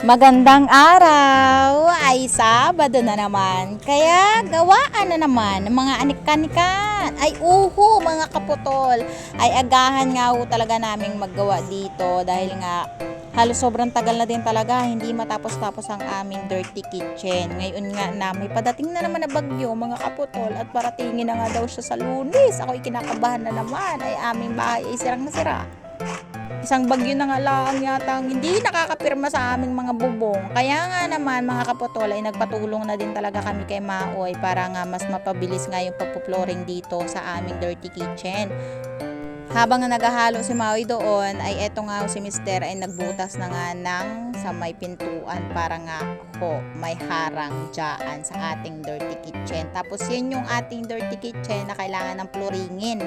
Magandang araw! Ay Sabado na naman. Kaya gawaan na naman ng mga anik-kanikan. Ay uho mga kaputol. Ay agahan nga ho talaga naming maggawa dito dahil nga halos sobrang tagal na din talaga. Hindi matapos-tapos ang aming dirty kitchen. Ngayon nga na may padating na naman na bagyo mga kaputol at paratingin na nga daw siya sa Lunes. Ako'y kinakabahan na naman. Ay aming bahay ay sirang na sira. Isang bagyo na nga lang yata hindi nakakapirma sa aming mga bubong. Kaya nga naman mga kaputol ay nagpatulong na din talaga kami kay Maoy para nga mas mapabilis nga yung pagpo-flooring dito sa aming dirty kitchen. Habang naghahalo si Maoy doon ay eto nga si Mister ay nagbutas na nga ng sa may pintuan para nga may harang dyan sa ating dirty kitchen. Tapos yun yung ating dirty kitchen na kailangan ng flooringin.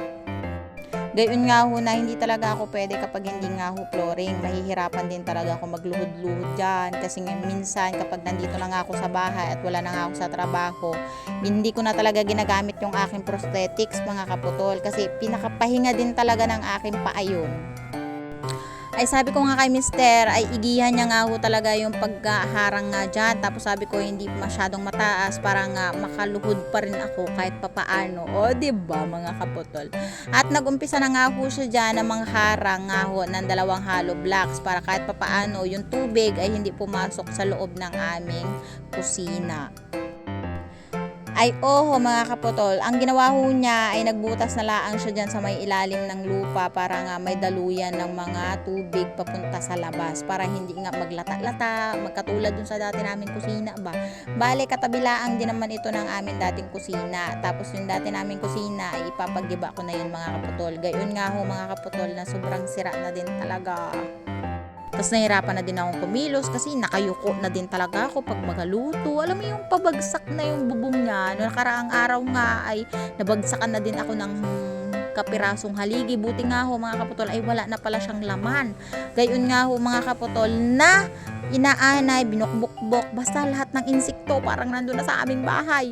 Gayon nga ho na hindi talaga ako pwede kapag hindi nga ho flooring. Mahihirapan din talaga ako magluhod-luhod dyan. Kasi minsan kapag nandito na nga ako sa bahay at wala na nga ako sa trabaho, hindi ko na talaga ginagamit yung aking prosthetics mga kaputol. Kasi pinakapahinga din talaga ng aking paayon. Ay sabi ko nga kay Mister, ay igihan niya nga ho talaga yung pagharang nga dyan. Tapos sabi ko hindi masyadong mataas para nga makaluhod pa rin ako kahit papaano. O diba mga kaputol? At nagumpisa na nga ho siya dyan ng mga harang nga ho ng dalawang hollow blocks para kahit papaano yung tubig ay hindi pumasok sa loob ng aming kusina. Ay mga kaputol, ang ginawa ho niya ay nagbutas na laang siya dyan sa may ilalim ng lupa para nga may daluyan ng mga tubig papunta sa labas para hindi nga maglata-lata, magkatulad dun sa dati naming kusina ba. Bale, katabilaang din naman ito ng aming dating kusina. Tapos yung dati naming kusina ay ipapaggiba ko na yun mga kaputol. Gayon nga ho mga kaputol na sobrang sira na din talaga. Tapos nahirapan na din akong kumilos kasi nakayuko na din talaga ako pag magaluto. Alam mo yung pabagsak na yung bubong niya. Noong nakaraang araw nga ay nabagsakan na din ako ng kapirasong haligi. Buti nga ho mga kaputol ay wala na pala siyang laman. Gayon nga ho mga kaputol na inaanay, binukbukbok, basta lahat ng insekto parang nandun na sa aming bahay.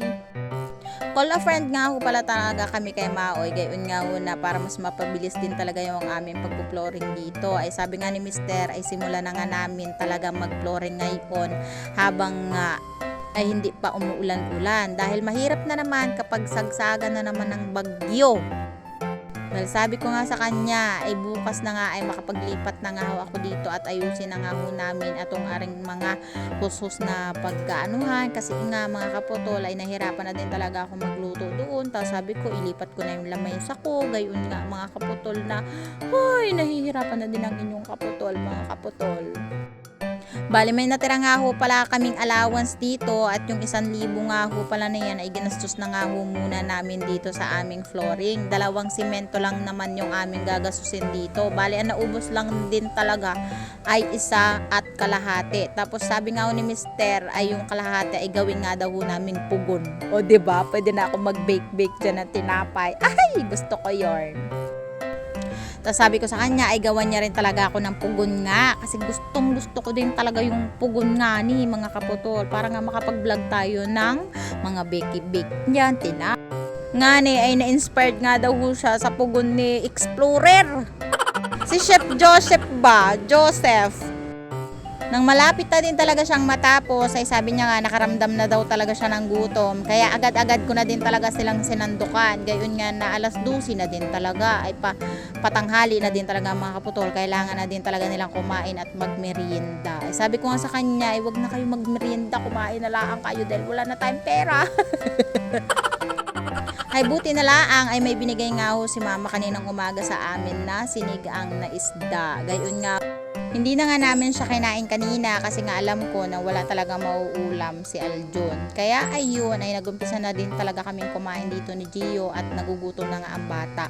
Call a friend nga ho pala talaga kami kay Maoy. Gayon nga ho na para mas mapabilis din talaga yung aming pagpo-flooring dito. Ay sabi nga ni Mister ay simula na nga namin talaga mag-flooring ngayon habang ay hindi pa umuulan-ulan. Dahil mahirap na naman kapag sagsagan na naman ng bagyo. Dahil sabi ko nga sa kanya, ay bukas na nga ay makapaglipat na nga ako dito at ayusin na nga ho namin atong aring mga husos na pagkaanuhan. Kasi nga mga kaputol ay nahirapan na din talaga ako magluto doon. Tapos sabi ko, ilipat ko na yung lamay sa ko. Gayon nga mga kaputol na, ay nahihirapan na din ang inyong kaputol mga kaputol. Bali may natira nga ho pala kaming allowance dito at yung 1,000 nga ho pala na yan ay ginastos na nga ho muna namin dito sa aming flooring. 2 simento lang naman yung aming gagastusin dito. Bali ang naubos lang din talaga ay 1.5. Tapos sabi nga ho ni Mister ay yung kalahati ay gawin nga daw ho naming pugon. O diba? Pwede na ako mag-bake dyan ng tinapay. Ay gusto ko yarn. Tapos sabi ko sa kanya ay gawan niya rin talaga ako ng pugon nga kasi gustong gusto ko din talaga yung pugon nga ni mga kaputol para nga makapag-vlog tayo ng mga bake-bake niyan, nga ni ay na-inspired nga daw siya sa pugon ni Explorer. Si Chef Joseph. Nang malapit na din talaga siyang matapos, ay sabi niya nga nakaramdam na daw talaga siya ng gutom. Kaya agad-agad ko na din talaga silang sinandukan. Gayon nga na 12:00 na din talaga. Ay patanghali na din talaga mga kaputol. Kailangan na din talaga nilang kumain at magmerienda. Ay sabi ko nga sa kanya, ay wag na kayo magmerienda, kumain na lang kayo dahil wala na tayong pera. Ay buti na laang ay may binigay nga ho si mama kaninang umaga sa amin na sinigang na isda. Gayon nga, hindi na nga namin siya kinain kanina kasi nga alam ko na wala talaga mauulam si Aljon. Kaya ayun ay nagumpisa na din talaga kaming kumain dito ni Gio at nagugutom na nga ang bata.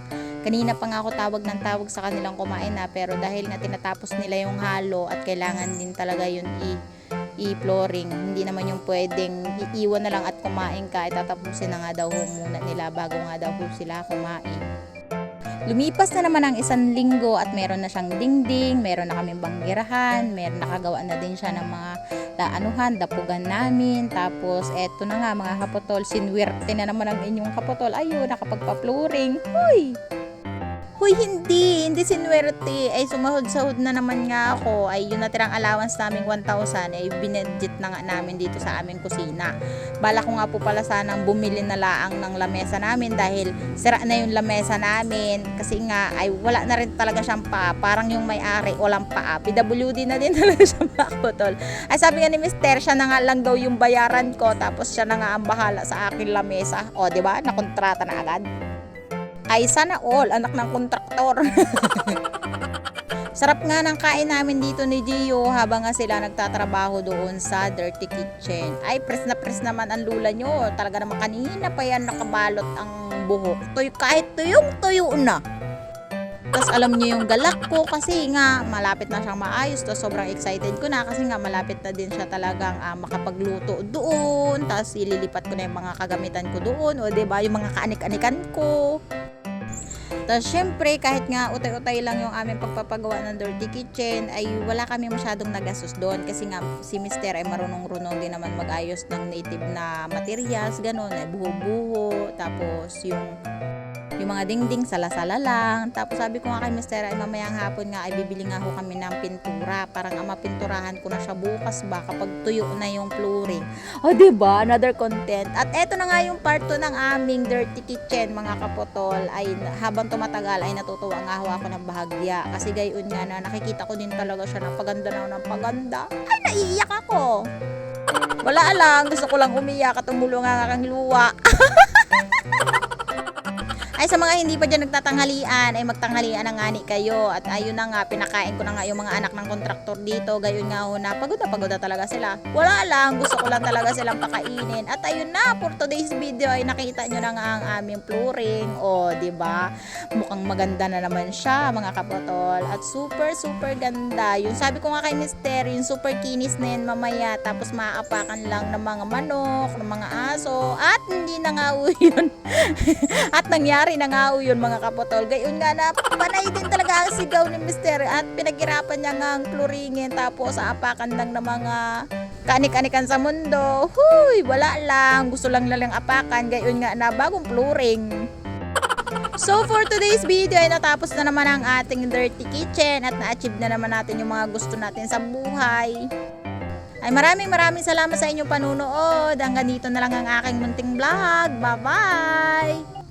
Kanina pa nga ako tawag ng tawag sa kanilang kumain na pero dahil nga tinatapos nila yung halo at kailangan din talaga yun i-flooring. Hindi naman yung pwedeng iiwan na lang at kumain ka. Tatapusin na nga daw muna nila bago nga daw sila kumain. Lumipas na naman ang 1 linggo at meron na siyang dingding, meron na kaming banggirahan, meron nakagawa na din siya ng mga dapugan namin. Tapos eto na nga mga kaputol, sinwerte na naman ang inyong kaputol. Ayun, nakapagpa-flooring. Huy, hindi sinuwerte. Ay, sumahod-sahod na naman nga ako. Ay, yung natirang allowance naming 1,000, ay binedget na nga namin dito sa aming kusina. Bala ko nga po pala sanang bumili na laang ng lamesa namin dahil sira na yung lamesa namin. Kasi nga, ay wala na rin talaga siyang paa. Parang yung may-ari, walang paa. PWD na din talaga siya, mga kapotol. Ay, sabi nga ni Mister, siya na nga lang daw yung bayaran ko. Tapos siya na nga ang bahala sa akin lamesa. O, diba? Nakontrata na agad. Ay, sana all, anak ng kontraktor. Sarap nga ng kain namin dito ni Gio habang nga sila nagtatrabaho doon sa Dirty Kitchen. Ay, press na press naman ang lula nyo. Talaga naman kanina pa yan nakabalot ang buhok. Kahit tuyong-tuyo na. Tapos alam niyo yung galak ko kasi nga malapit na siyang maayos. Tapos sobrang excited ko na kasi nga malapit na din siya talagang makapagluto doon. Tapos ililipat ko na yung mga kagamitan ko doon. O diba, yung mga kaanik-anikan ko. Tapos syempre kahit nga utay-utay lang yung aming pagpapagawa ng Dirty Kitchen ay wala kami masyadong nagastos doon kasi nga si Mister ay marunong-runong din naman mag-ayos ng native na materials, ganun, ay buho-buho, tapos yung mga dingding sala-sala lang. Tapos sabi ko nga kay Mister ay mamayang hapon nga ay bibili nga ho kami ng pintura. Parang mapinturahan ko na siya bukas ba kapag tuyo na yung flooring. O diba? Another content. At eto na nga yung part 2 ng aming Dirty Kitchen, mga kapotol. Ay habang tumatagal ay natutuwa nga ho ako ng bahagya. Kasi gayon nga na nakikita ko din talaga siya ng paganda na ng paganda. Ay naiiyak ako. Wala lang. Gusto ko lang umiyak at tumulong nga kang luwa. Ay sa mga hindi pa dyan nagtatanghalian, ay magtanghalian na nga ni kayo. At ayun na nga, pinakain ko na nga yung mga anak ng kontraktor dito. Gayon nga ho na, pagod na talaga sila. Wala lang, gusto ko lang talaga silang pakainin. At ayun na, for today's video ay nakita nyo na nga ang aming flooring. O, diba? Mukhang maganda na naman siya, mga kapotol. At super ganda. Yung sabi ko nga kay Mister, yung super kinis na yan mamaya. Tapos maaapakan lang ng mga manok, ng mga aso. At hindi na nga ho yun. At nangyari na nga yun, mga kapotol. Gayon nga na panay din talaga ang sigaw ni Mister at pinaghirapan niya nga ang floringin tapos aapakan lang ng mga kaanik-anikan sa mundo. Huy, wala lang. Gusto lang nalang apakan. Gayon nga na bagong flooring. So for today's video ay natapos na naman ang ating Dirty Kitchen at na-achieve na naman natin yung mga gusto natin sa buhay. Ay maraming salamat sa inyong panunood. Hanggang dito na lang ang aking munting vlog. Bye-bye!